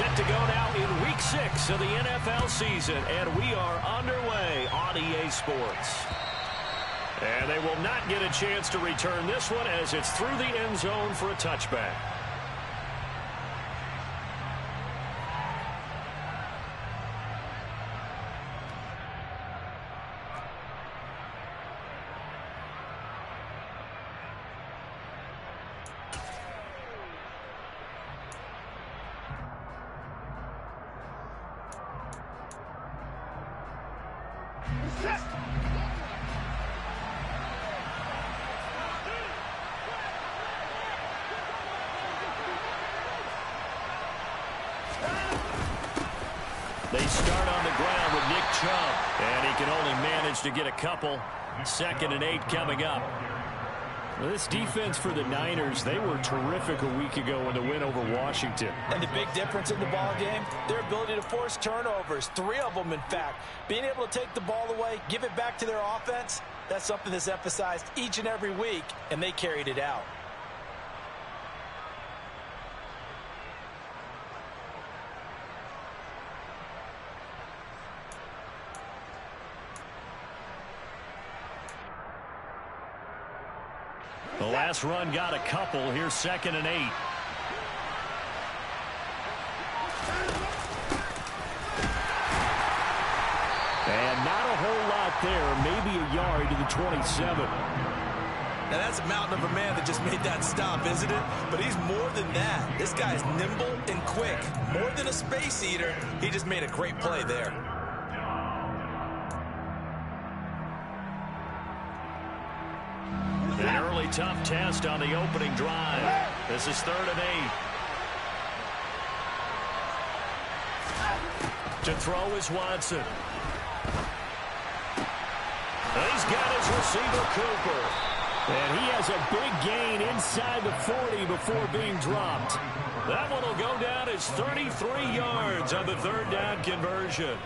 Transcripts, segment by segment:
Set to go now in Week 6 of the NFL season, and we are underway on EA Sports. And they will not get a chance to return this one as it's through the end zone for a touchback. They start on the ground with Nick Chubb, and he can only manage to get a couple. 2nd and 8 coming up. Well, this defense for the Niners, they were terrific a week ago in the win over Washington. And the big difference in the ball game, their ability to force turnovers, 3 of them in fact. Being able to take the ball away, give it back to their offense, that's something that's emphasized each and every week, and they carried it out. The last run got a couple. Here's 2nd and 8. And not a whole lot there. Maybe a yard to the 27. Now that's a mountain of a man that just made that stop, isn't it? But he's more than that. This guy's nimble and quick. More than a space eater. He just made a great play there. An early tough test on the opening drive. This is 3rd and 8. To throw is Watson. He's got his receiver, Cooper. And he has a big gain inside the 40 before being dropped. That one will go down as 33 yards on the 3rd down conversion.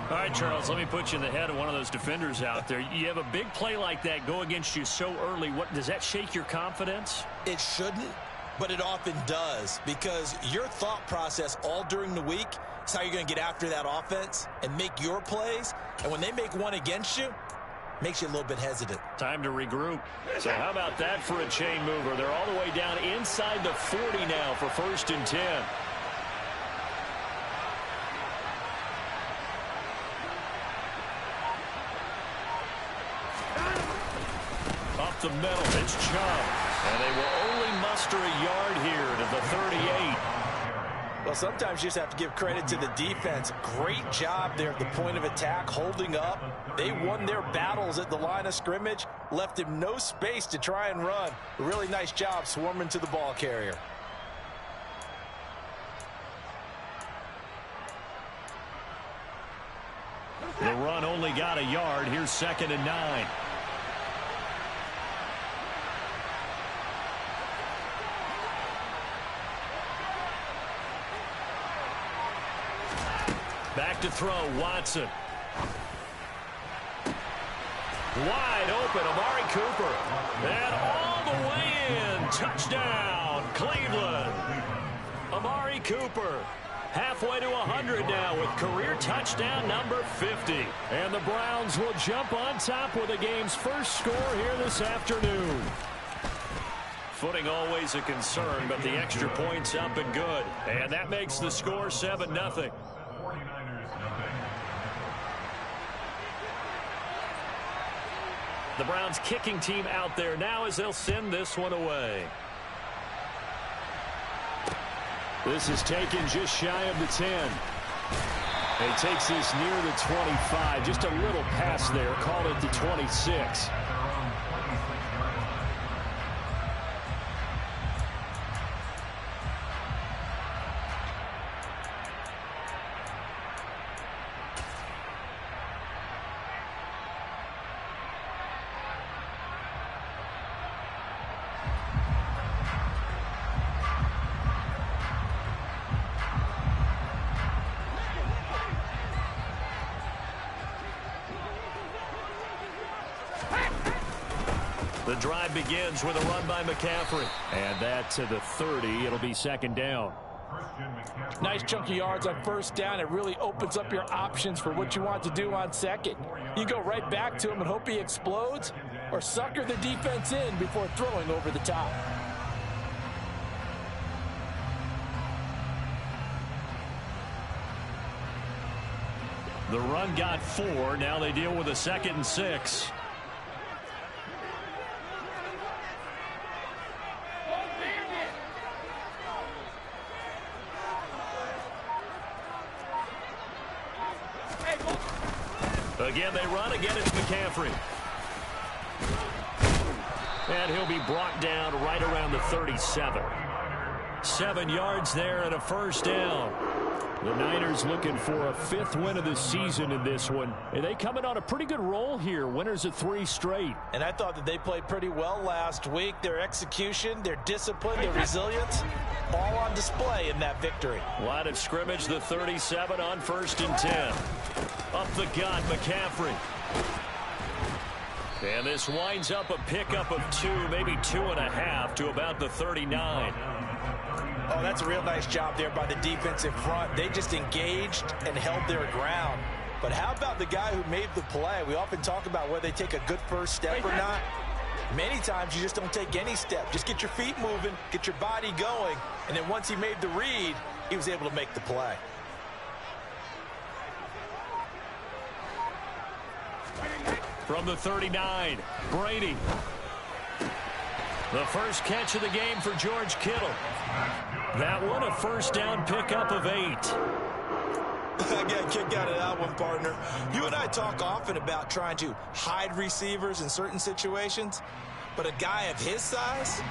All right, Charles, let me put you in the head of one of those defenders out there. You have a big play like that go against you so early. What does that shake your confidence? It shouldn't, but it often does, because your thought process all during the week is how you're going to get after that offense and make your plays. And when they make one against you, makes you a little bit hesitant. Time to regroup. So how about that for a chain mover? They're all the way down inside the 40 now for 1st and 10. Up the middle, it's Chubb. And they will only muster a yard here to the 38. Well, sometimes you just have to give credit to the defense. Great job there at the point of attack, holding up. They won their battles at the line of scrimmage, left him no space to try and run. A really nice job swarming to the ball carrier. The run only got a yard. Here's 2nd and 9. Back to throw, Watson. Wide open, Amari Cooper. And all the way in. Touchdown, Cleveland. Amari Cooper. Halfway to 100 now with career touchdown number 50. And the Browns will jump on top with the game's first score here this afternoon. Footing always a concern, but the extra point's up and good. And that makes the score 7-0. The Browns kicking team out there now as they'll send this one away. This is taken just shy of the 10. He takes this near the 25. Just a little pass there. Called it the 26. The drive begins with a run by McCaffrey. And that to the 30. It'll be 2nd down. Nice chunky yards on first down. It really opens up your options for what you want to do on second. You go right back to him and hope he explodes, or sucker the defense in before throwing over the top. The run got 4. Now they deal with a 2nd and 6. Again, they run. Again, it's McCaffrey. And he'll be brought down right around the 37. 7 yards there and a first down. The Niners looking for a 5th win of the season in this one. And they coming on a pretty good roll here. Winners of 3 straight. And I thought that they played pretty well last week. Their execution, their discipline, their resilience, all on display in that victory. Line of scrimmage, the 37 on 1st and 10. Up the gut, McCaffrey. And this winds up a pickup of 2, maybe 2.5 to about the 39. Oh, that's a real nice job there by the defensive front. They just engaged and held their ground. But how about the guy who made the play? We often talk about whether they take a good first step or not. Many times you just don't take any step. Just get your feet moving, get your body going, and then once he made the read, he was able to make the play. From the 39, Brady. The first catch of the game for George Kittle. That one a first down pickup of 8. I got a kick out of that one, partner. You and I talk often about trying to hide receivers in certain situations, but a guy of his size,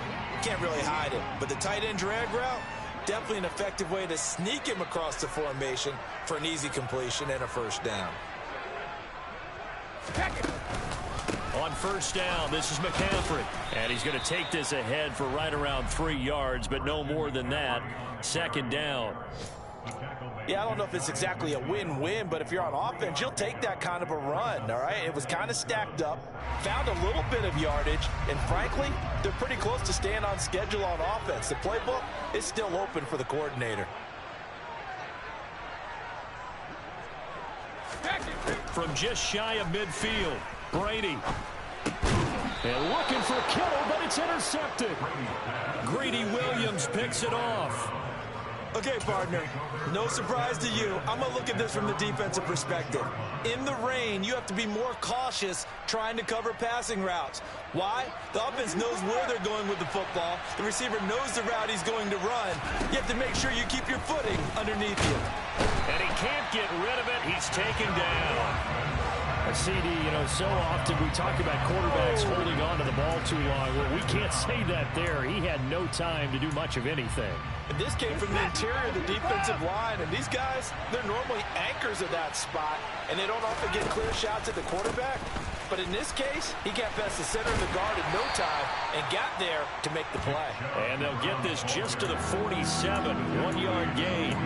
can't really hide him. But the tight end drag route, definitely an effective way to sneak him across the formation for an easy completion and a first down. On first down, this is McCaffrey. And he's going to take this ahead for right around 3 yards, but no more than that. 2nd down. Yeah, I don't know if it's exactly a win-win, but if you're on offense, you'll take that kind of a run, all right? It was kind of stacked up, found a little bit of yardage, and frankly, they're pretty close to staying on schedule on offense. The playbook is still open for the coordinator. From just shy of midfield, Brady. And looking for Kittle, but it's intercepted. Greedy Williams picks it off. Okay, partner, no surprise to you. I'm going to look at this from the defensive perspective. In the rain, you have to be more cautious trying to cover passing routes. Why? The offense knows where they're going with the football. The receiver knows the route he's going to run. You have to make sure you keep your footing underneath you. And he can't get rid of it. He's taken down. CD, you know, so often we talk about quarterbacks holding on to the ball too long. Well, we can't say that there. He had no time to do much of anything. And this came from the interior of the defensive line. And these guys, they're normally anchors of that spot. And they don't often get clear shots at the quarterback. But in this case, he got past the center of the guard in no time and got there to make the play. And they'll get this just to the 47, 1-yard gain.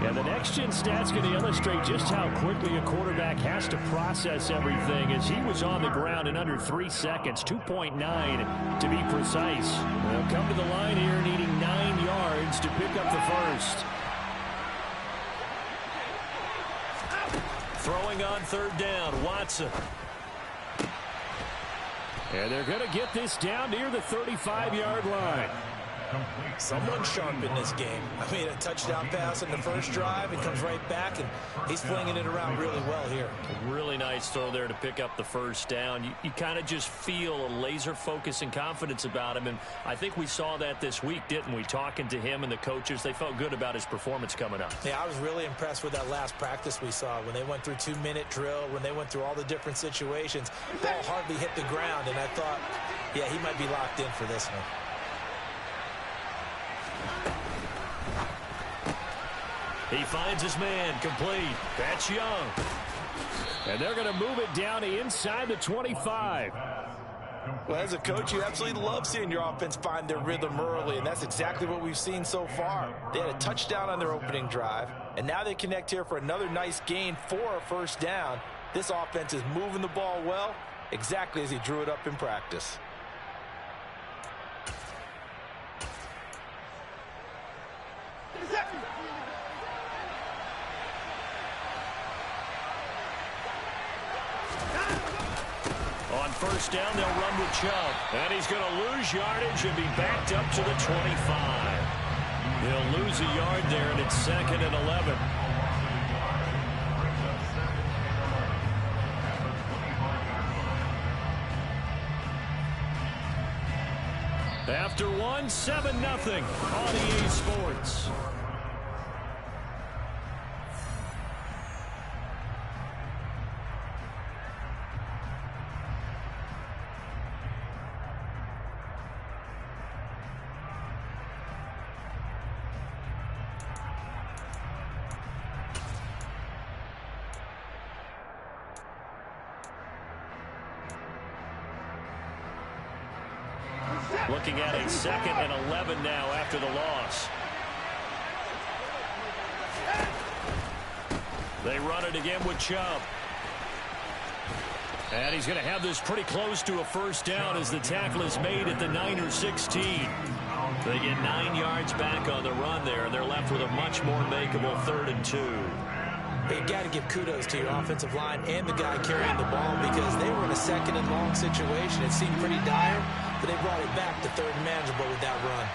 And the next-gen stat's going to illustrate just how quickly a quarterback has to process everything, as he was on the ground in under 3 seconds, 2.9 to be precise. They'll come to the line here needing 9 yards to pick up the first. Throwing on 3rd down, Watson. And they're going to get this down near the 35-yard line. Someone sharp in this game. I mean, a touchdown pass in the first drive, and comes right back, and he's flinging it around really well here. A really nice throw there to pick up the first down. You kind of just feel a laser focus and confidence about him, and I think we saw that this week, didn't we? Talking to him and the coaches, they felt good about his performance coming up. Yeah, I was really impressed with that last practice we saw when they went through 2-minute drill, when they went through all the different situations. Ball hardly hit the ground, and I thought, yeah, he might be locked in for this one. He finds his man, complete. That's Young. And they're going to move it down to inside the 25. Well, as a coach, you absolutely love seeing your offense find their rhythm early, and that's exactly what we've seen so far. They had a touchdown on their opening drive, and now they connect here for another nice gain for a first down. This offense is moving the ball well, exactly as he drew it up in practice. On first down, they'll run with Chubb. And he's going to lose yardage and be backed up to the 25. He'll lose a yard there, and it's 2nd and 11. After one, 7-0 on EA Sports. Looking at a 2nd and 11 now after the loss. They run it again with Chubb. And he's going to have this pretty close to a first down as the tackle is made at the 9 or 16. They get 9 yards back on the run there, and they're left with a much more makeable 3rd and 2. You got to give kudos to your offensive line and the guy carrying the ball because they were in a 2nd and long situation. It seemed pretty dire, but they brought it back to 3rd and manageable with that run.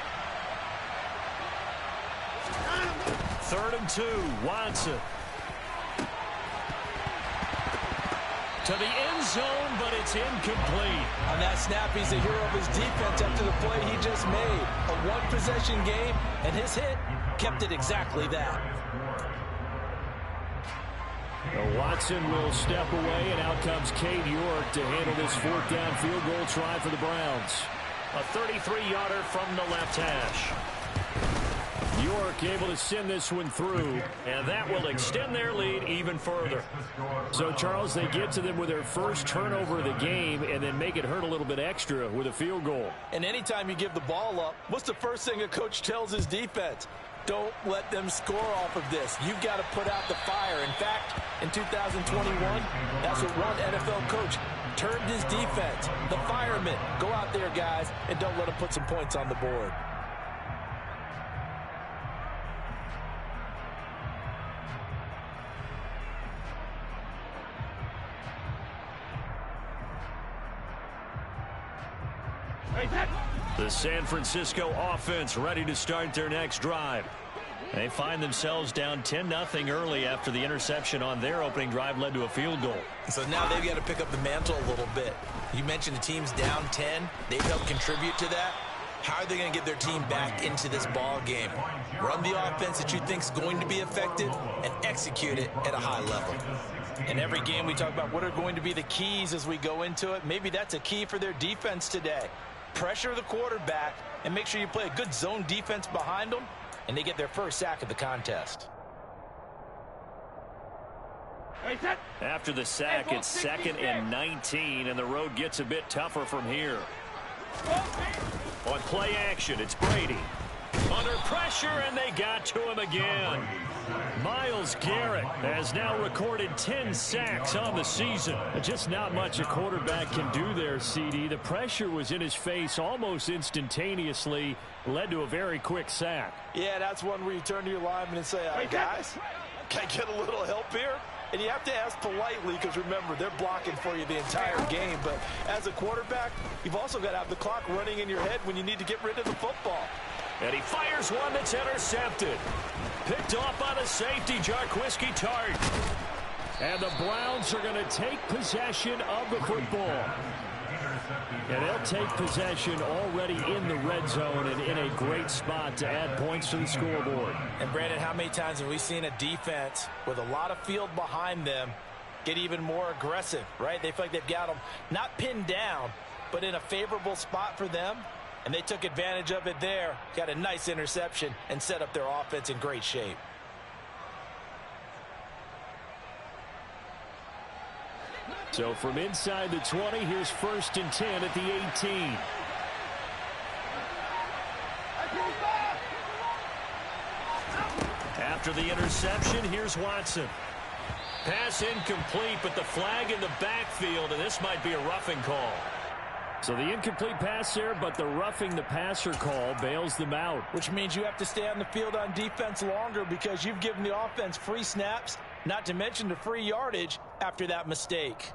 3rd and 2, Watson. To the end zone, but it's incomplete. On that snap, he's the hero of his defense after the play he just made. A one-possession game, and his hit kept it exactly that. Watson will step away, and out comes Cade York to handle this 4th down field goal try for the Browns. A 33-yarder from the left hash. York able to send this one through, and that will extend their lead even further. So, Charles, they get to them with their first turnover of the game and then make it hurt a little bit extra with a field goal. And anytime you give the ball up, what's the first thing a coach tells his defense? Don't let them score off of this. You've got to put out the fire. In fact, in 2021, that's what one NFL coach termed his defense. The firemen. Go out there, guys, and don't let them put some points on the board. The San Francisco offense ready to start their next drive. They find themselves down 10-0 early after the interception on their opening drive led to a field goal. So now they've got to pick up the mantle a little bit. You mentioned the team's down 10. They've helped contribute to that. How are they going to get their team back into this ball game? Run the offense that you think is going to be effective and execute it at a high level. In every game we talk about what are going to be the keys as we go into it. Maybe that's a key for their defense today. Pressure the quarterback and make sure you play a good zone defense behind them, and they get their first sack of the contest. After the sack, it's 2nd and 19, and the road gets a bit tougher from here. On play action, it's Brady. Under pressure, and they got to him again. Myles Garrett has now recorded 10 sacks on the season. Just not much a quarterback can do there, CD. The pressure was in his face almost instantaneously, led to a very quick sack. Yeah, that's one where you turn to your lineman and say, guys, can I get a little help here? And you have to ask politely because, remember, they're blocking for you the entire game. But as a quarterback, you've also got to have the clock running in your head when you need to get rid of the football. And he fires one that's intercepted. Picked off by the safety, Jarquiski Tart. And the Browns are going to take possession of the football. And they'll take possession already in the red zone and in a great spot to add points to the scoreboard. And, Brandon, how many times have we seen a defense with a lot of field behind them get even more aggressive, right? They feel like they've got them not pinned down, but in a favorable spot for them. And they took advantage of it there, got a nice interception, and set up their offense in great shape. So from inside the 20, here's 1st and 10 at the 18. After the interception, here's Watson. Pass incomplete, but the flag in the backfield, and this might be a roughing call. So the incomplete pass there, but the roughing the passer call bails them out. Which means you have to stay on the field on defense longer because you've given the offense free snaps, not to mention the free yardage after that mistake.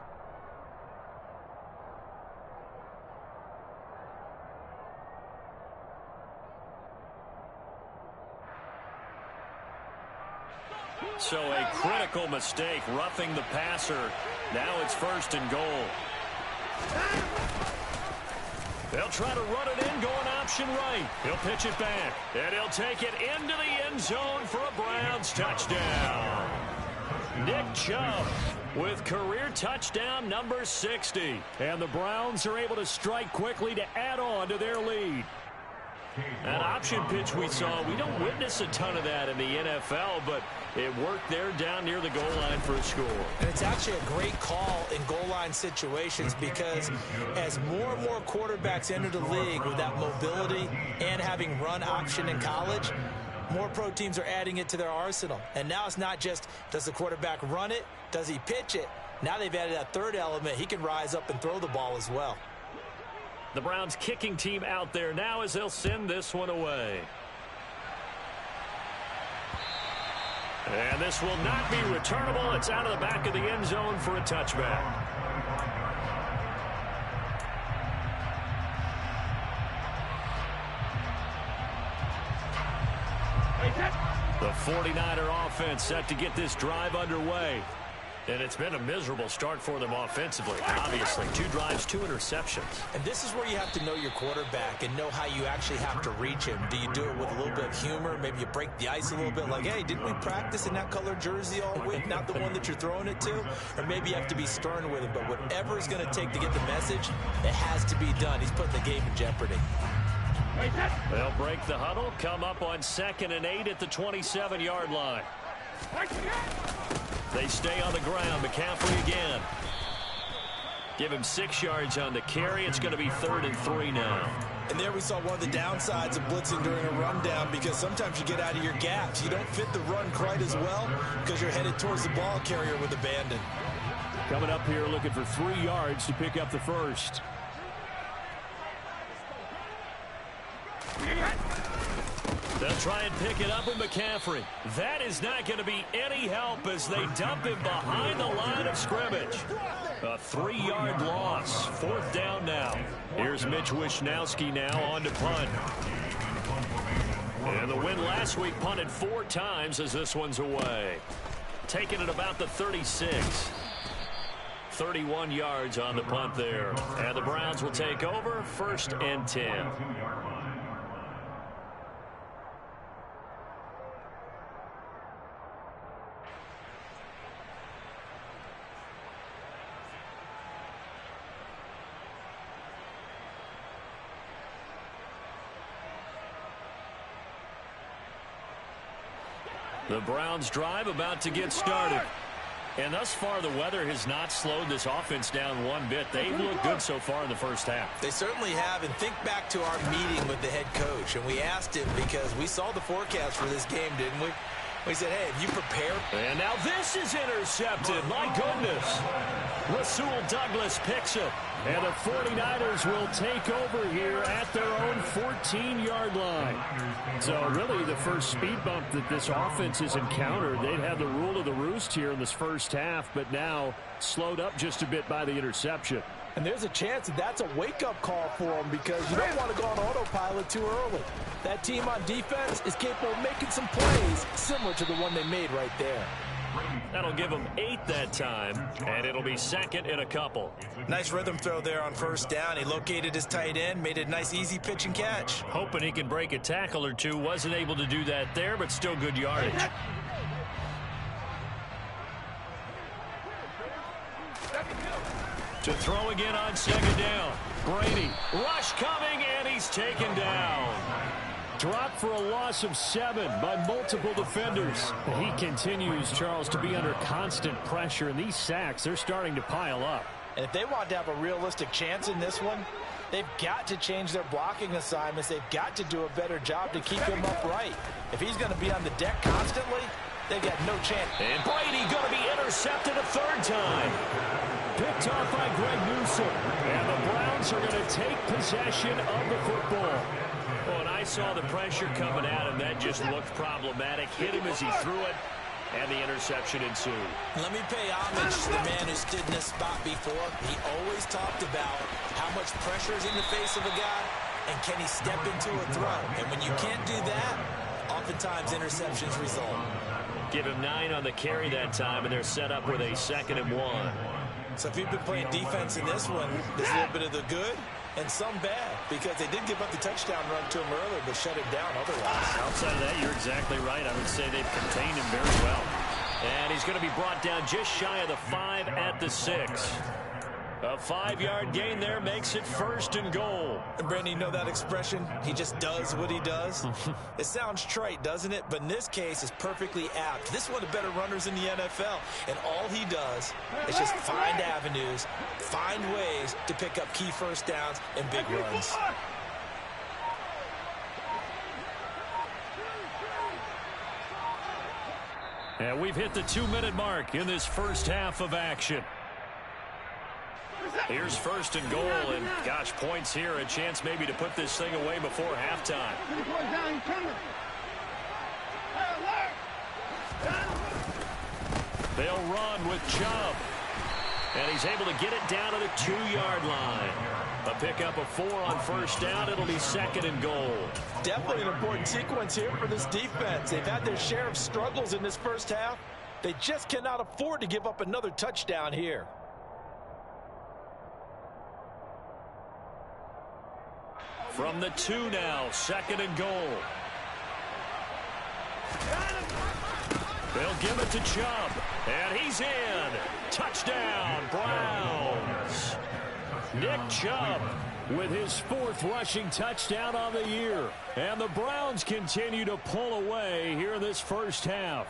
So a critical mistake, roughing the passer. Now it's 1st and goal. They'll try to run it in, going option right. He'll pitch it back, and he'll take it into the end zone for a Browns touchdown. Nick Chubb with career touchdown number 60. And the Browns are able to strike quickly to add on to their lead. That option pitch we saw, we don't witness a ton of that in the NFL, but it worked there down near the goal line for a score. And it's actually a great call in goal line situations because as more and more quarterbacks enter the league with that mobility and having run option in college, more pro teams are adding it to their arsenal. And now it's not just, does the quarterback run it? Does he pitch it? Now they've added that third element. He can rise up and throw the ball as well. The Browns kicking team out there now as they'll send this one away. And this will not be returnable. It's out of the back of the end zone for a touchback. The 49er offense set to get this drive underway. And it's been a miserable start for them offensively. Obviously, 2 drives, 2 interceptions. And this is where you have to know your quarterback and know how you actually have to reach him. Do you do it with a little bit of humor? Maybe you break the ice a little bit like, hey, didn't we practice in that color jersey all week? Not the one that you're throwing it to? Or maybe you have to be stern with him. But whatever it's going to take to get the message, it has to be done. He's putting the game in jeopardy. They'll break the huddle, come up on 2nd and 8 at the 27-yard line. They stay on the ground. McCaffrey again. Give him 6 yards on the carry. It's going to be 3rd and 3 now. And there we saw one of the downsides of blitzing during a rundown because sometimes you get out of your gaps. You don't fit the run quite as well because you're headed towards the ball carrier with abandon. Coming up here looking for 3 yards to pick up the first. They'll try and pick it up with McCaffrey. That is not going to be any help as they dump him behind the line of scrimmage. A 3-yard loss. 4th down now. Here's Mitch Wishnowsky now on to punt. And the win last week punted 4 times as this one's away. Taking it about the 36. 31 yards on the punt there. And the Browns will take over 1st and 10. The Browns drive about to get started. And thus far, the weather has not slowed this offense down one bit. They've looked good so far in the first half. They certainly have. And think back to our meeting with the head coach. And we asked him because we saw the forecast for this game, didn't we? We said, hey, have you prepared? And now this is intercepted. My goodness. Rasul Douglas picks it. And the 49ers will take over here at their own 14-yard line. So really the first speed bump that this offense has encountered. They'd had the rule of the roost here in this first half, but now slowed up just a bit by the interception. And there's a chance that that's a wake-up call for them because you don't want to go on autopilot too early. That team on defense is capable of making some plays similar to the one they made right there. That'll give them 8 that time, and it'll be 2nd and a couple. Nice rhythm throw there on 1st down. He located his tight end, made a nice easy pitch and catch. Hoping he can break a tackle or two. Wasn't able to do that there, but still good yardage. To throw again on 2nd down. Brady, rush coming, and he's taken down. Dropped for a loss of 7 by multiple defenders. He continues, Charles, to be under constant pressure, and these sacks, they're starting to pile up. And if they want to have a realistic chance in this one, they've got to change their blocking assignments. They've got to do a better job to keep him upright. If he's going to be on the deck constantly, they've got no chance. And Brady going to be intercepted a 3rd time. Picked off by Greg Newsome. And the Browns are going to take possession of the football. Well, and I saw the pressure coming at him. That just looked problematic. Hit him as he threw it, and the interception ensued. Let me pay homage to the man who stood in this spot before. He always talked about how much pressure is in the face of a guy, and can he step into a throw. And when you can't do that, oftentimes interceptions result. Give him 9 on the carry that time, and they're set up with a 2nd and 1. So if you've been playing defense in this one, there's a little bit of the good and some bad, because they did give up the touchdown run to him earlier, but shut him down otherwise. Outside of that, you're exactly right. I would say they've contained him very well. And he's going to be brought down just shy of the 5 at the 6. A 5-yard gain there makes it 1st and goal. And Brandon, you know that expression? He just does what he does. It sounds trite, doesn't it? But in this case, it's perfectly apt. This is one of the better runners in the NFL. And all he does is just find avenues, find ways to pick up key first downs and big runs. And we've hit the 2-minute mark in this first half of action. Here's 1st and goal, and gosh, points here, a chance maybe to put this thing away before halftime. They'll run with Chubb, and he's able to get it down to the 2-yard line. A pickup of 4 on 1st down. It'll be 2nd and goal. Definitely an important sequence here for this defense. They've had their share of struggles in this first half. They just cannot afford to give up another touchdown here. From the 2 now, 2nd and goal. They'll give it to Chubb, and he's in. Touchdown, Browns. Nick Chubb with his 4th rushing touchdown on the year. And the Browns continue to pull away here in this first half.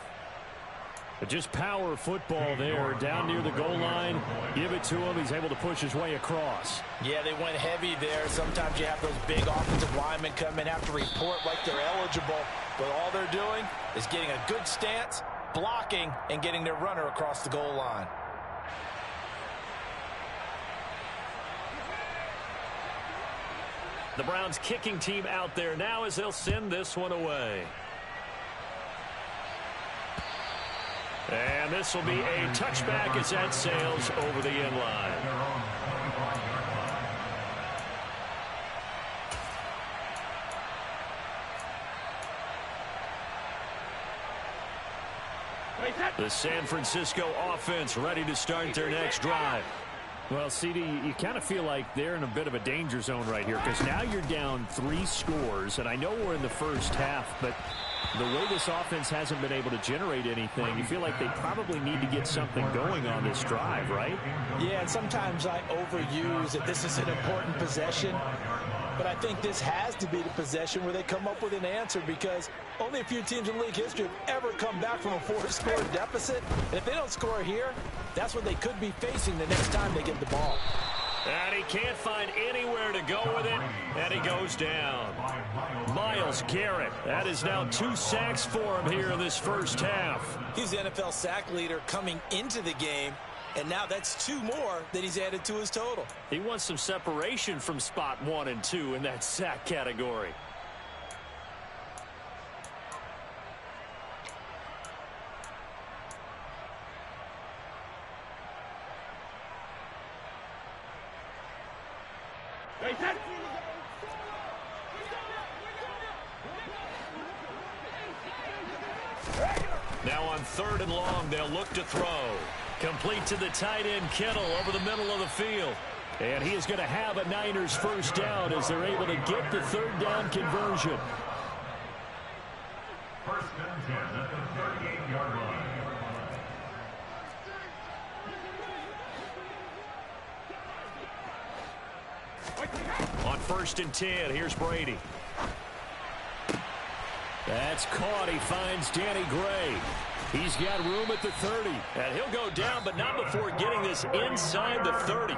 But just power football there, down near the goal line. Give it to him. He's able to push his way across. Yeah, they went heavy there. Sometimes you have those big offensive linemen come in, have to report like they're eligible. But all they're doing is getting a good stance, blocking, and getting their runner across the goal line. The Browns kicking team out there now as they'll send this one away. And this will be a touchback as that sails over the end line. The San Francisco offense ready to start their next drive. Well, CD, you kind of feel like they're in a bit of a danger zone right here, because now you're down 3 scores, and I know we're in the first half, but the way this offense hasn't been able to generate anything, you feel like they probably need to get something going on this drive, right? Yeah, and sometimes I overuse that this is an important possession, but I think this has to be the possession where they come up with an answer, because only a few teams in league history have ever come back from a 4-score deficit. And if they don't score here, that's what they could be facing the next time they get the ball. And he can't find anywhere to go with it, and he goes down. Myles Garrett, that is now 2 sacks for him here in this first half. He's the NFL sack leader coming into the game, and now that's 2 more that he's added to his total. He wants some separation from spot 1 and 2 in that sack category. Now on 3rd and long, they'll look to throw. Complete to the tight end, Kittle, over the middle of the field. And he is going to have a Niners first down as they're able to get the 3rd down conversion. First and 10 at the 38-yard line. On 1st and 10, here's Brady. That's caught. He finds Danny Gray. He's got room at the 30. And he'll go down, but not before getting this inside the 30.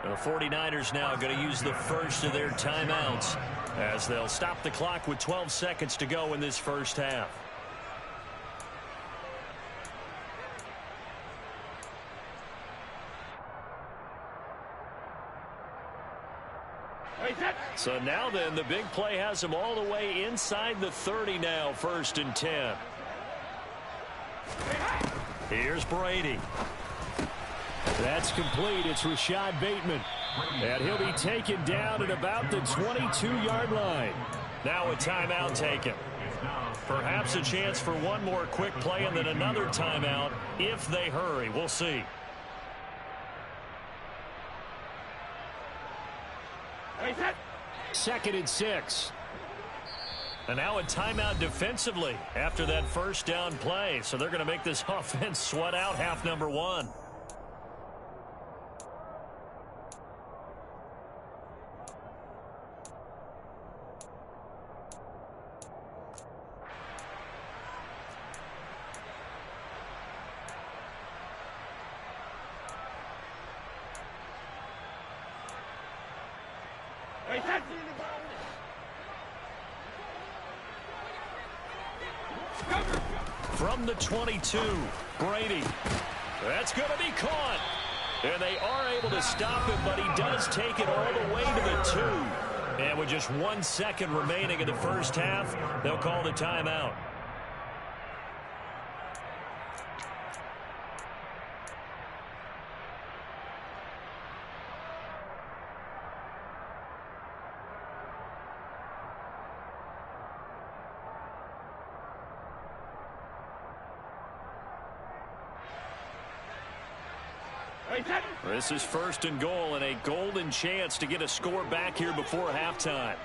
The 49ers now going to use the first of their timeouts as they'll stop the clock with 12 seconds to go in this first half. So now then, the big play has him all the way inside the 30 now, 1st and 10. Here's Brady. That's complete. It's Rashad Bateman. And he'll be taken down at about the 22-yard line. Now a timeout taken. Perhaps a chance for one more quick play and then another timeout if they hurry. We'll see. Second and 6. And now a timeout defensively after that first down play. So they're going to make this offense sweat out half number 1. From the 22, Brady. That's going to be caught. And they are able to stop him, but he does take it all the way to the 2. And with just 1 second remaining in the first half, they'll call the timeout. This is 1st and goal and a golden chance to get a score back here before halftime.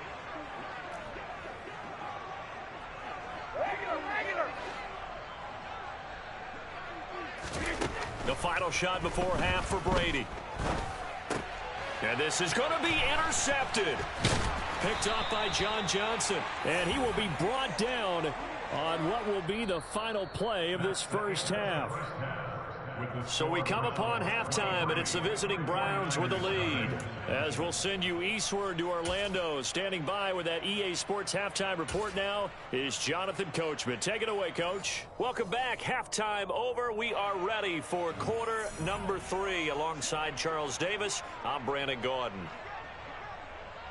The final shot before half for Brady. And this is going to be intercepted. Picked off by John Johnson. And he will be brought down on what will be the final play of this first half. So we come upon halftime, and it's the visiting Browns with the lead. As we'll send you eastward to Orlando. Standing by with that EA Sports halftime report now is Jonathan Coachman. Take it away, Coach. Welcome back. Halftime over. We are ready for quarter number 3. Alongside Charles Davis, I'm Brandon Gaudin.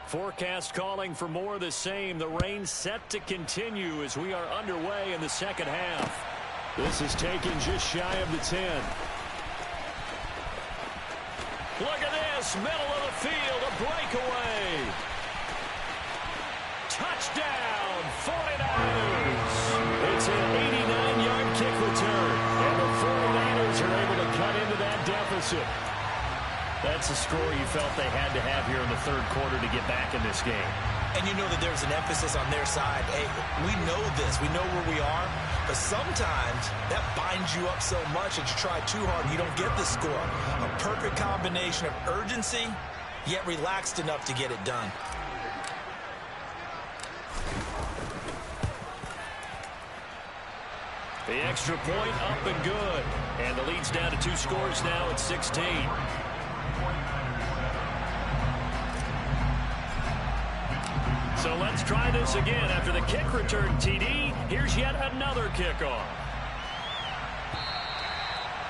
Forecast calling for more of the same. The rain set to continue as we are underway in the second half. This is taken just shy of the 10. Look at this, middle of the field, a breakaway. Touchdown, 49ers. It's an 89-yard kick return, and the 49ers are able to cut into that deficit. That's a score you felt they had to have here in the third quarter to get back in this game. And you know that there's an emphasis on their side. Hey, we know this. We know where we are. But sometimes that binds you up so much that you try too hard and you don't get the score. A perfect combination of urgency, yet relaxed enough to get it done. The extra point up and good. And the lead's down to 2 scores now at 16. So let's try this again. After the kick return TD, here's yet another kickoff.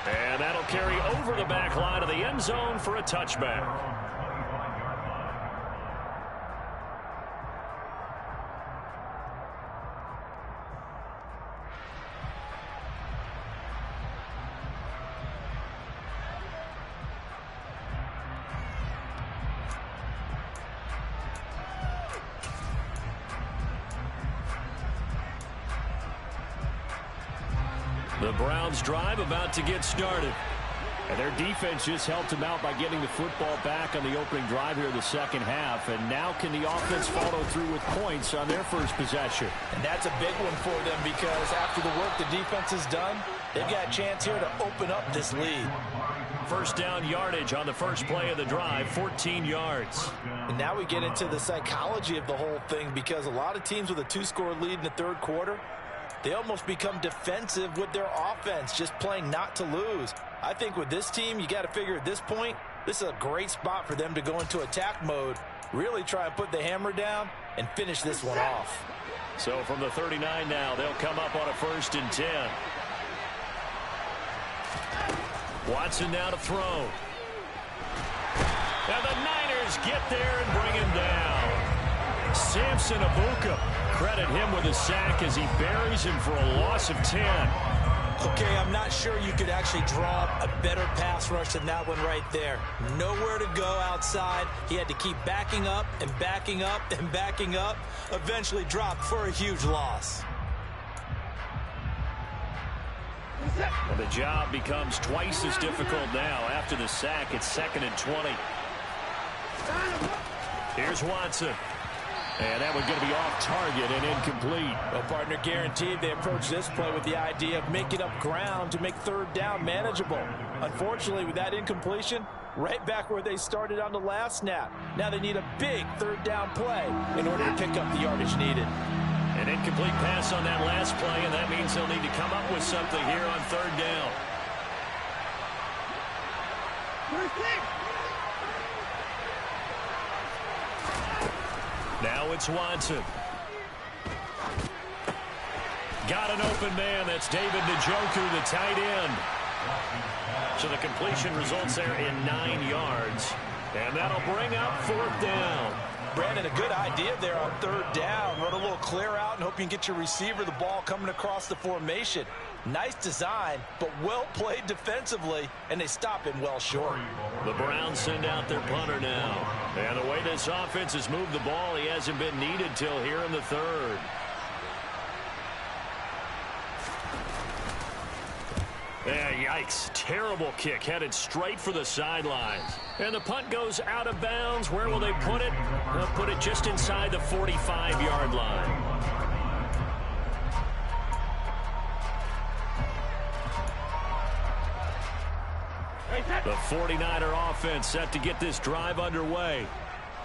And that'll carry over the back line of the end zone for a touchback. The Browns drive about to get started. And their defense just helped them out by getting the football back on the opening drive here in the second half. And now can the offense follow through with points on their first possession? And that's a big one for them because after the work the defense has done, they've got a chance here to open up this lead. First down yardage on the first play of the drive, 14 yards. And now we get into the psychology of the whole thing because a lot of teams with a 2-score lead in the third quarter, they almost become defensive with their offense, just playing not to lose. I think with this team, you got to figure at this point, this is a great spot for them to go into attack mode, really try and put the hammer down and finish this one off. So from the 39 now, they'll come up on a 1st and 10. Watson now to throw. And the Niners get there and bring him down. Samson Abuka. Credit him with a sack as he buries him for a loss of 10. Okay, I'm not sure you could actually draw up a better pass rush than that one right there. Nowhere to go outside. He had to keep backing up and backing up and backing up. Eventually dropped for a huge loss. Well, the job becomes twice as difficult now. After the sack, it's 2nd and 20. Here's Watson. And that one's going to be off target and incomplete. Well, partner, guaranteed they approach this play with the idea of making up ground to make 3rd down manageable. Unfortunately, with that incompletion, right back where they started on the last snap. Now they need a big 3rd down play in order to pick up the yardage needed. An incomplete pass on that last play, and that means they'll need to come up with something here on 3rd down. Now it's Watson. Got an open man. That's David Njoku, the tight end. So the completion results there in 9 yards. And that'll bring up 4th down. Brandon, a good idea there on 3rd down. Run a little clear out and hope you can get your receiver the ball coming across the formation. Nice design, but well played defensively, and they stop him well short. The Browns send out their punter now. And the way this offense has moved the ball, he hasn't been needed till here in the 3rd. Yeah, yikes. Terrible kick headed straight for the sidelines. And the punt goes out of bounds. Where will they put it? They'll put it just inside the 45-yard line. The 49er offense set to get this drive underway.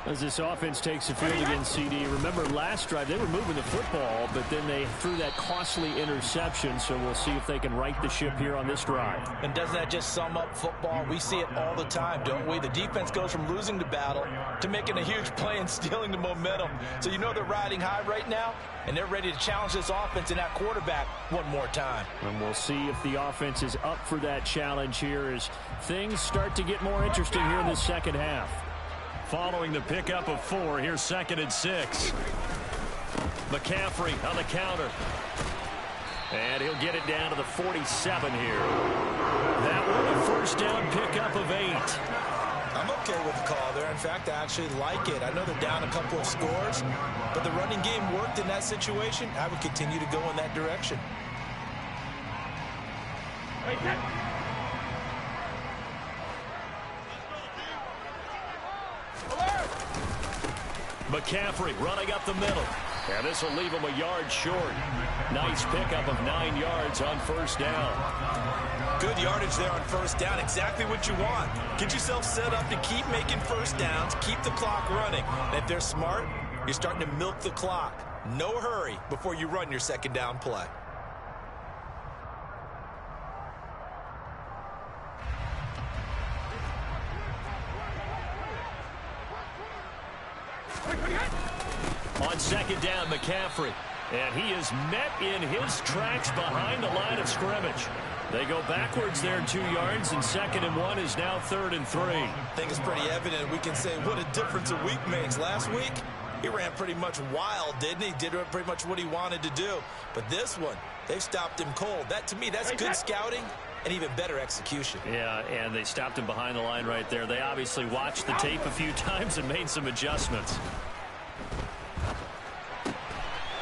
As this offense takes the field against CD, remember last drive they were moving the football, but then they threw that costly interception, so we'll see if they can right the ship here on this drive. And doesn't that just sum up football? We see it all the time, don't we? The defense goes from losing the battle to making a huge play and stealing the momentum. So you know they're riding high right now, and they're ready to challenge this offense and that quarterback one more time. And we'll see if the offense is up for that challenge here as things start to get more interesting here in the second half. Following the pickup of 4, here's 2nd and 6. McCaffrey on the counter. And he'll get it down to the 47 here. That one a 1st down pickup of 8. I'm okay with the call there. In fact, I actually like it. I know they're down a couple of scores, but the running game worked in that situation. I would continue to go in that direction. McCaffrey running up the middle. And this will leave him a yard short. Nice pickup of 9 yards on 1st down. Good yardage there on 1st down. Exactly what you want. Get yourself set up to keep making 1st downs, keep the clock running. And if they're smart, you're starting to milk the clock. No hurry before you run your 2nd down play. On 2nd down, McCaffrey. And he is met in his tracks behind the line of scrimmage. They go backwards there 2 yards, and 2nd and 1 is now 3rd and 3. I think it's pretty evident. We can say what a difference a week makes. Last week, he ran pretty much wild, didn't he? Did pretty much what he wanted to do. But this one, they've stopped him cold. That, to me, that's good scouting and even better execution. Yeah, and they stopped him behind the line right there. They obviously watched the tape a few times and made some adjustments.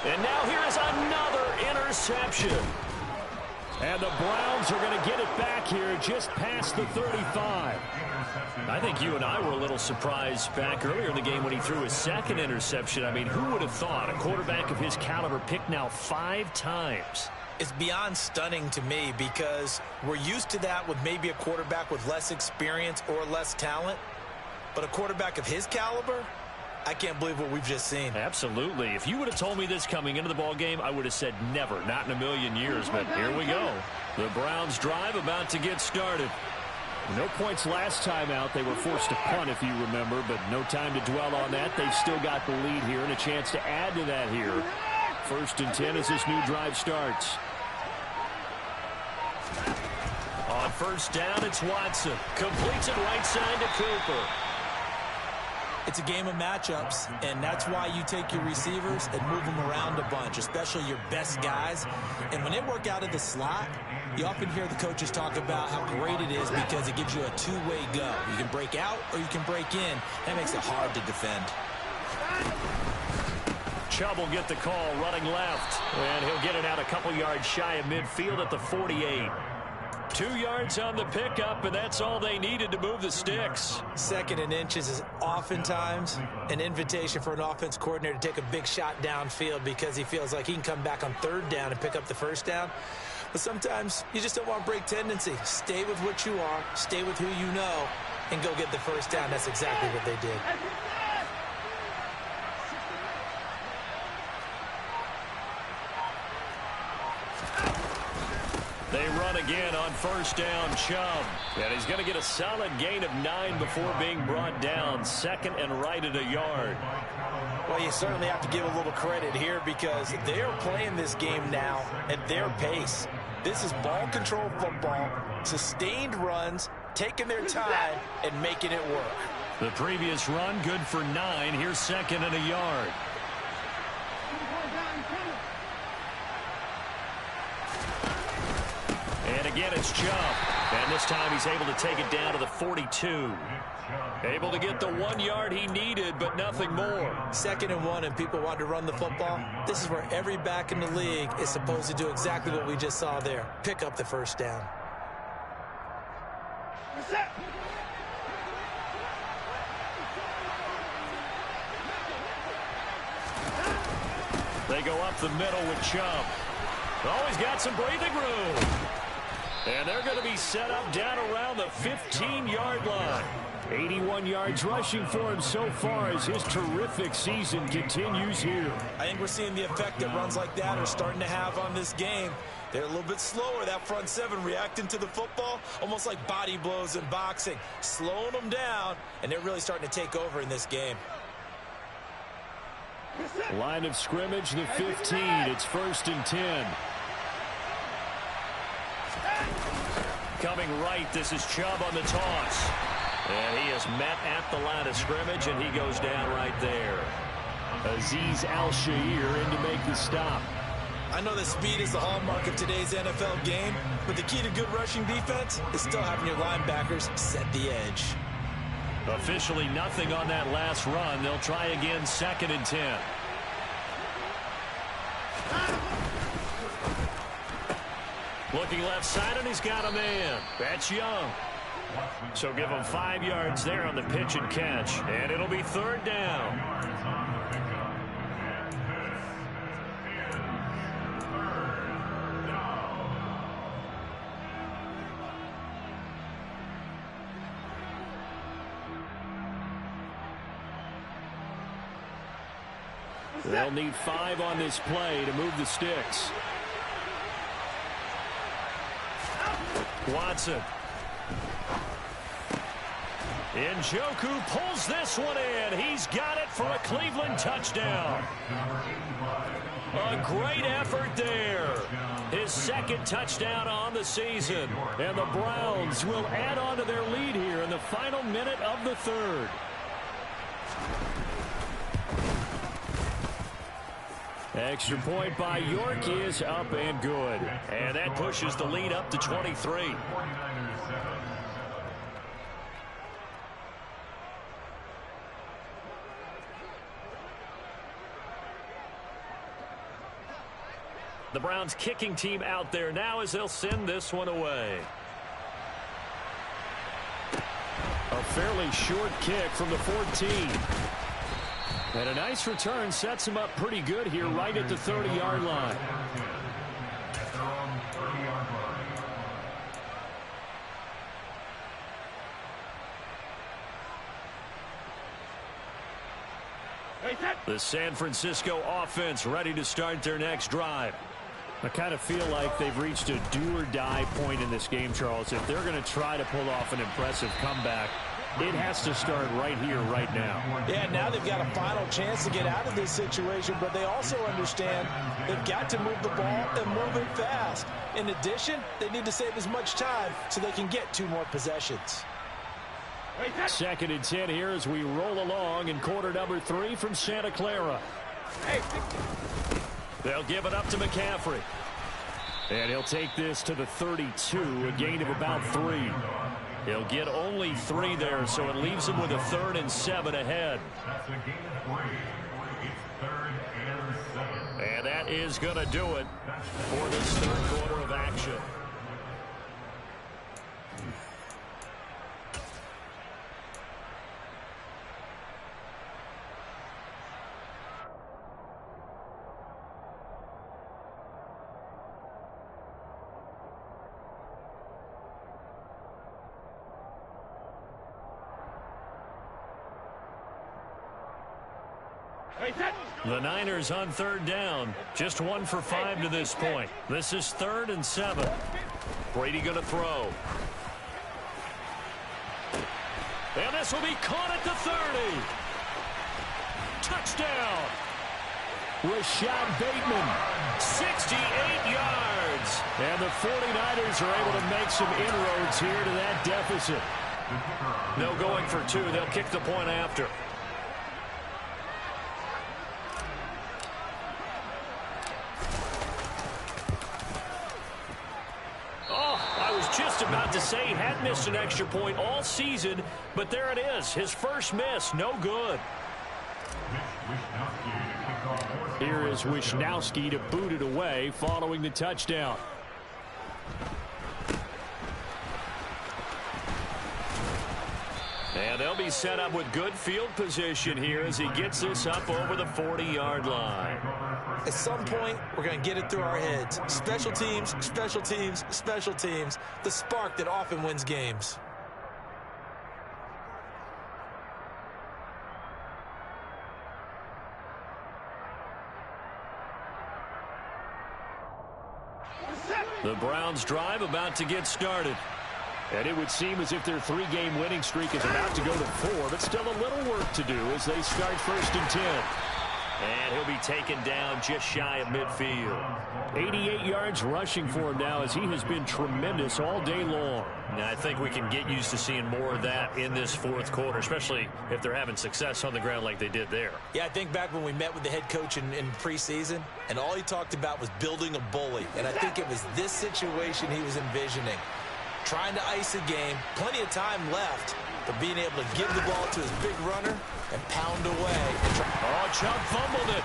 And now here is another interception. And the Browns are going to get it back here just past the 35. I think you and I were a little surprised back earlier in the game when he threw his 2nd interception. I mean, who would have thought a quarterback of his caliber picked now 5 times? It's beyond stunning to me because we're used to that with maybe a quarterback with less experience or less talent. But a quarterback of his caliber, I can't believe what we've just seen. Absolutely. If you would have told me this coming into the ball game, I would have said never, not in a million years. But here we go. The Browns drive about to get started. No points last time out. They were forced to punt, if you remember, but no time to dwell on that. They've still got the lead here and a chance to add to that here. 1st and 10 as this new drive starts. On 1st down, it's Watson. Completes it right side to Cooper. It's a game of matchups, and that's why you take your receivers and move them around a bunch, especially your best guys. And when they work out of the slot, you often hear the coaches talk about how great it is because it gives you a two-way go. You can break out or you can break in. That makes it hard to defend. Chubb will get the call running left, and he'll get it out a couple yards shy of midfield at the 48. 2 yards on the pickup, and that's all they needed to move the sticks. 2nd and inches is oftentimes an invitation for an offense coordinator to take a big shot downfield because he feels like he can come back on 3rd down and pick up the 1st down. But sometimes you just don't want to break tendency. Stay with what you are, stay with who you know, and go get the 1st down. That's exactly what they did. They run again on 1st down, Chubb. And he's going to get a solid gain of 9 before being brought down. 2nd and right at a yard. Well, you certainly have to give a little credit here because they're playing this game now at their pace. This is ball control football, sustained runs, taking their time and making it work. The previous run, good for 9. Here's 2nd and a yard. And again, it's Chubb. And this time he's able to take it down to the 42. Able to get the 1 yard he needed, but nothing more. 2nd and 1, and people want to run the football. This is where every back in the league is supposed to do exactly what we just saw there. Pick up the 1st down. They go up the middle with Chubb. Always got some breathing room. And they're going to be set up down around the 15-yard line. 81 yards rushing for him so far as his terrific season continues here. I think we're seeing the effect that runs like that are starting to have on this game. They're a little bit slower, that front 7 reacting to the football, almost like body blows in boxing, slowing them down, and they're really starting to take over in this game. Line of scrimmage, the 15. It's 1st and 10. Coming right, this is Chubb on the toss. And he is met at the line of scrimmage, and he goes down right there. Azeez Al-Shaair in to make the stop. I know that speed is the hallmark of today's NFL game, but the key to good rushing defense is still having your linebackers set the edge. Officially nothing on that last run. They'll try again, 2nd and 10. Looking left side, and he's got a man. That's Young. So give him 5 yards there on the pitch and catch. And it'll be 3rd down. They'll need 5 on this play to move the sticks. Watson. Njoku pulls this one in. He's got it for a Cleveland touchdown. A great effort there. His 2nd touchdown on the season. And the Browns will add on to their lead here in the final minute of the 3rd. Extra point by York is up and good. And that pushes the lead up to 23. The Browns kicking team out there now as they'll send this one away. A fairly short kick from the 14. And a nice return sets him up pretty good here right at the 30-yard line. The San Francisco offense ready to start their next drive. I kind of feel like they've reached a do-or-die point in this game, Charles. If they're going to try to pull off an impressive comeback, it has to start right here, right now. Yeah, now they've got a final chance to get out of this situation, but they also understand they've got to move the ball and move it fast. In addition, they need to save as much time so they can get 2 more possessions. Second and 10 here as we roll along in quarter number 3 from Santa Clara. They'll give it up to McCaffrey. And he'll take this to the 32, a gain of about 3. He'll get only 3 there, so it leaves him with a 3rd and 7 ahead. That's a gain of 3. It's 3rd and 7. And that is going to do it for this third quarter of action. The Niners on 3rd down. Just 1 for 5 to this point. This is 3rd and 7. Brady going to throw. And this will be caught at the 30. Touchdown. Rashad Bateman, 68 yards. And the 49ers are able to make some inroads here to that deficit. No going for 2. They'll kick the point after. Just about to say he had missed an extra point all season, but there it is. His first miss, no good. Here is Wisnowski to boot it away following the touchdown. And they'll be set up with good field position here as he gets this up over the 40-yard line. At some point, we're going to get it through our heads. Special teams, special teams, special teams. The spark that often wins games. The Browns drive about to get started. And it would seem as if their 3-game winning streak is about to go to 4, but still a little work to do as they start 1st and 10. And he'll be taken down just shy of midfield. 88 yards rushing for him now as he has been tremendous all day long. Now, I think we can get used to seeing more of that in this 4th quarter, especially if they're having success on the ground like they did there. Yeah, I think back when we met with the head coach in preseason, and all he talked about was building a bully. And I think it was this situation he was envisioning. Trying to ice a game, plenty of time left, but being able to give the ball to his big runner and pound away. Oh, Chubb fumbled it.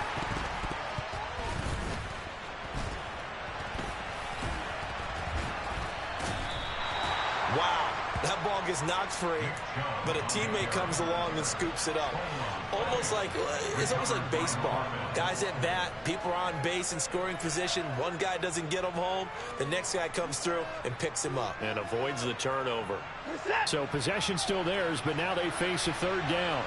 Wow, that ball gets knocked free, but a teammate comes along and scoops it up. It's almost like baseball. Guys at bat, people are on base in scoring position. One guy doesn't get him home. The next guy comes through and picks him up. And avoids the turnover. So possession still theirs, but now they face a 3rd down.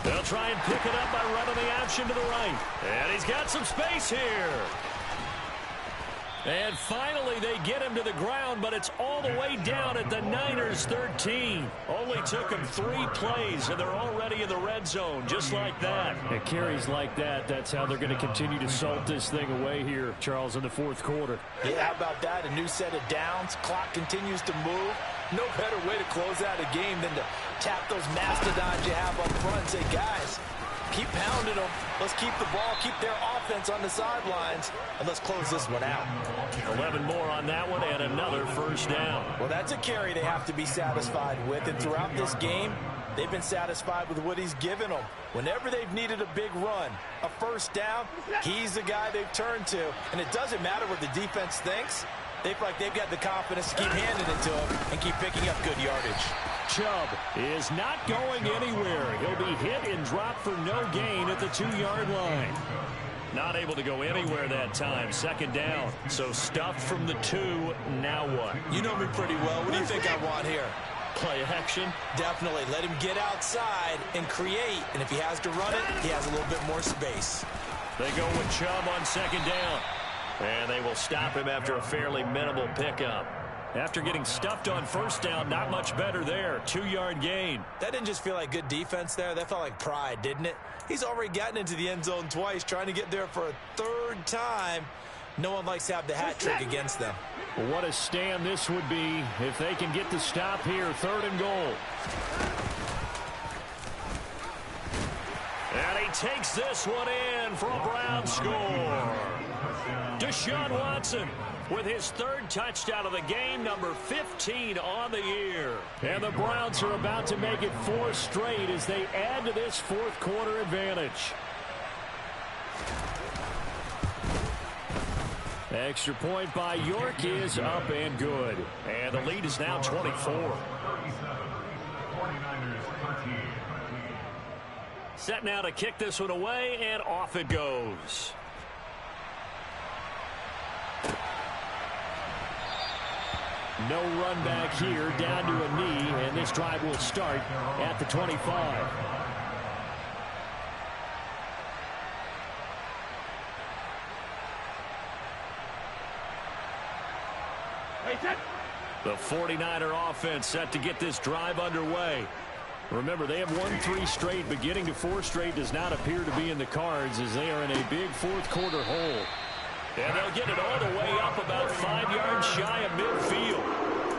They'll try and pick it up by running the option to the right. And he's got some space here. And finally, they get him to the ground, but it's all the way down at the Niners' 13. Only took them 3 plays, and they're already in the red zone, just like that. It carries like that. That's how they're going to continue to salt this thing away here, Charles, in the 4th quarter. Yeah, how about that? A new set of downs. Clock continues to move. No better way to close out a game than to tap those mastodons you have up front and say, guys, keep pounding them. Let's keep the ball, keep their offense on the sidelines, and let's close this one out. 11 more on that one and another 1st down. Well, that's a carry they have to be satisfied with, and throughout this game, they've been satisfied with what he's given them. Whenever they've needed a big run, a 1st down, he's the guy they've turned to, and it doesn't matter what the defense thinks. They feel like they've got the confidence to keep handing it to him and keep picking up good yardage. Chubb is not going anywhere. He'll be hit and dropped for no gain at the 2-yard line. Not able to go anywhere that time. 2nd down. So stuffed from the 2. Now what? You know me pretty well. What do you think I want here? Play action? Definitely. Let him get outside and create. And if he has to run it, he has a little bit more space. They go with Chubb on 2nd down. And they will stop him after a fairly minimal pickup. After getting stuffed on 1st down, not much better there. 2-yard gain. That didn't just feel like good defense there. That felt like pride, didn't it? He's already gotten into the end zone twice, trying to get there for a 3rd time. No one likes to have the hat trick against them. Well, what a stand this would be if they can get the stop here. 3rd and goal. And he takes this one in for a Brown score. Deshaun Watson with his 3rd touchdown of the game, number 15 on the year. And the Browns are about to make it 4 straight as they add to this 4th quarter advantage. Extra point by York is up and good. And the lead is now 24. Set now to kick this one away, and off it goes. No run back here, down to a knee, and this drive will start at the 25. The 49er offense set to get this drive underway. Remember, they have won 3 straight, but getting to 4 straight does not appear to be in the cards as they are in a big 4th quarter hole. And they'll get it all the way up about 5 yards shy of midfield.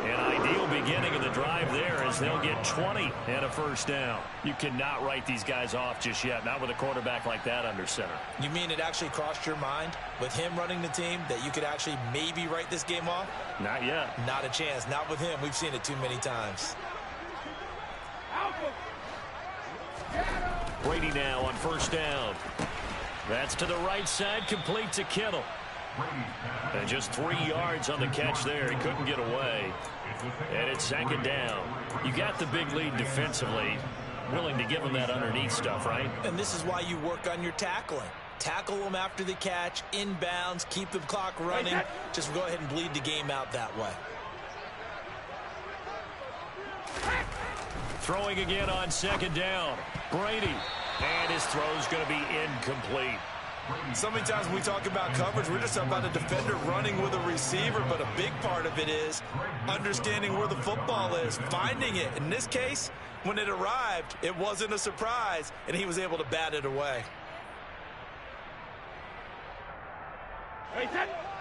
An ideal beginning of the drive there as they'll get 20 and a 1st down. You cannot write these guys off just yet, not with a quarterback like that under center. You mean it actually crossed your mind with him running the team that you could actually maybe write this game off? Not yet. Not a chance. Not with him. We've seen it too many times. Brady now on 1st down. That's to the right side, complete to Kittle. And just 3 yards on the catch there. He couldn't get away. And it's 2nd down. You got the big lead defensively. Willing to give him that underneath stuff, right? And this is why you work on your tackling. Tackle them after the catch, inbounds, keep the clock running. Just go ahead and bleed the game out that way. Throwing again on 2nd down. Brady. And his throw's going to be incomplete. So many times when we talk about coverage, we're just about a defender running with a receiver, but a big part of it is understanding where the football is, finding it. In this case, when it arrived, it wasn't a surprise, and he was able to bat it away.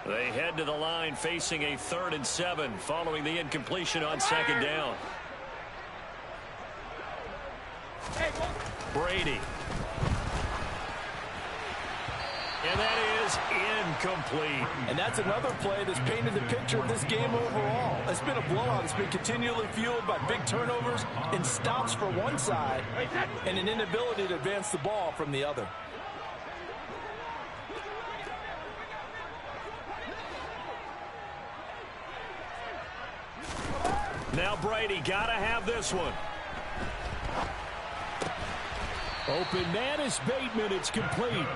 They head to the line facing a 3rd and 7 following the incompletion on 2nd down. Brady. And that is incomplete. And that's another play that's painted the picture of this game overall. It's been a blowout. It's been continually fueled by big turnovers and stops for one side and an inability to advance the ball from the other. Now Brady got to have this one. Open man is Bateman. It's complete.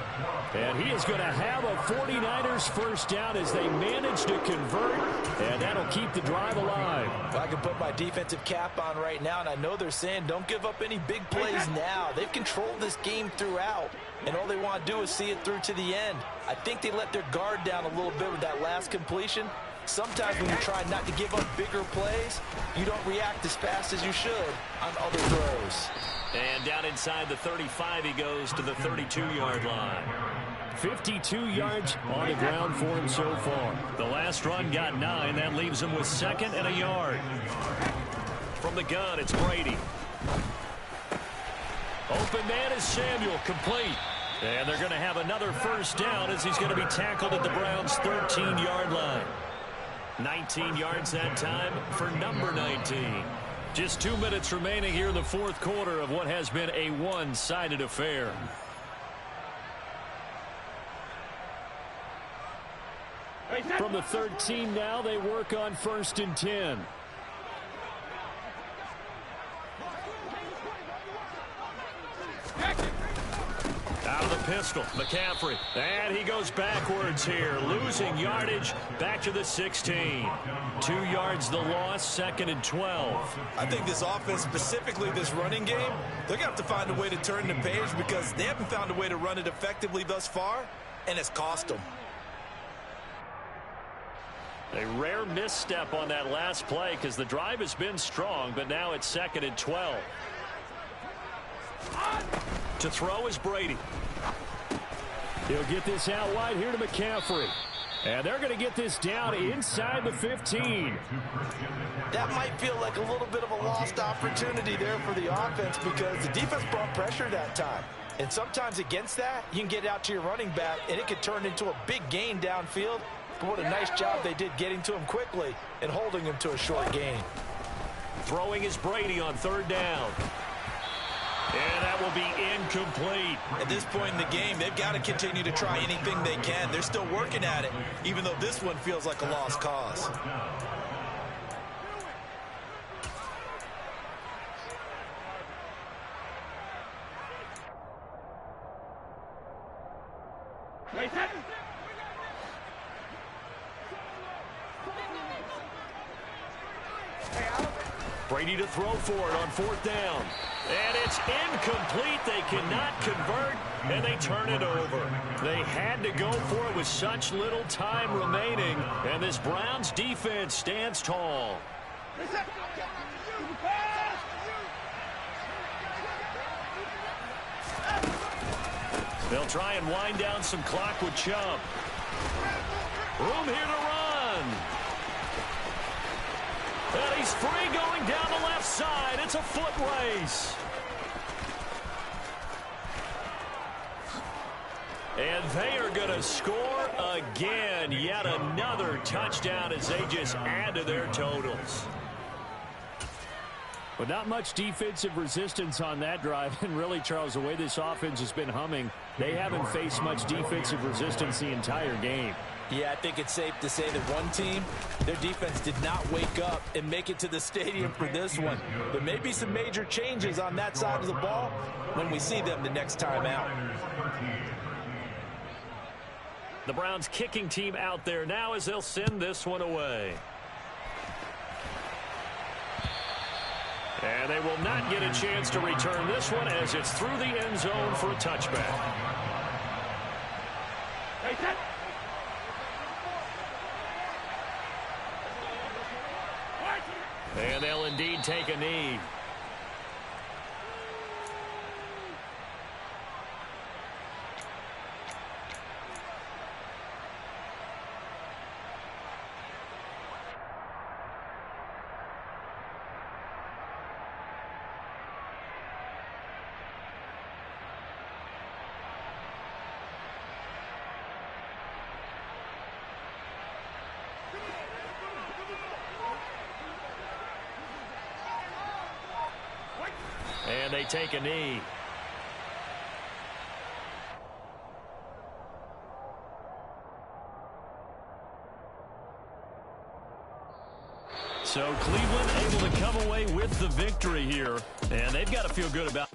And he is going to have a 49ers 1st down as they manage to convert. And that'll keep the drive alive. If I can put my defensive cap on right now, and I know they're saying don't give up any big plays now. They've controlled this game throughout. And all they want to do is see it through to the end. I think they let their guard down a little bit with that last completion. Sometimes when you try not to give up bigger plays, you don't react as fast as you should on other throws. And down inside the 35, he goes to the 32-yard line. 52 yards on the ground for him so far. The last run got 9. That leaves him with 2nd and a yard. From the gun, it's Brady. Open man is Samuel, complete. And they're going to have another 1st down as he's going to be tackled at the Browns' 13-yard line. 19 yards that time for number 19. Just 2 minutes remaining here in the 4th quarter of what has been a one-sided affair. From the 13 now, they work on 1st and 10. Out of the pistol, McCaffrey. And he goes backwards here, losing yardage back to the 16. 2 yards the loss, 2nd and 12. I think this offense, specifically this running game, they're going to have to find a way to turn the page because they haven't found a way to run it effectively thus far, and it's cost them. A rare misstep on that last play because the drive has been strong, but now it's 2nd and 12. To throw is Brady. He'll get this out wide here to McCaffrey. And they're going to get this down inside the 15. That might feel like a little bit of a lost opportunity there for the offense because the defense brought pressure that time. And sometimes against that, you can get out to your running back, and it could turn into a big gain downfield. But what a nice job they did getting to him quickly and holding him to a short gain. Throwing is Brady on third down. And that will be incomplete. At this point in the game, they've got to continue to try anything they can. They're still working at it, even though this one feels like a lost cause. Brady to throw for it on fourth down. And it's incomplete. They cannot convert, and they turn it over. They had to go for it with such little time remaining, and this Browns defense stands tall. They'll try and wind down some clock with Chubb. Room here to run. And he's free going down the left side. It's a foot race. And they are going to score again. Yet another touchdown as they just add to their totals. But not much defensive resistance on that drive. And really, Charles, the way this offense has been humming, they haven't faced much defensive resistance the entire game. Yeah, I think it's safe to say that one team, their defense did not wake up and make it to the stadium for this one. There may be some major changes on that side of the ball when we see them the next time out. The Browns kicking team out there now as they'll send this one away. And they will not get a chance to return this one as it's through the end zone for a touchback. And they'll indeed take a knee. And they take a knee. So Cleveland able to come away with the victory here. And they've got to feel good about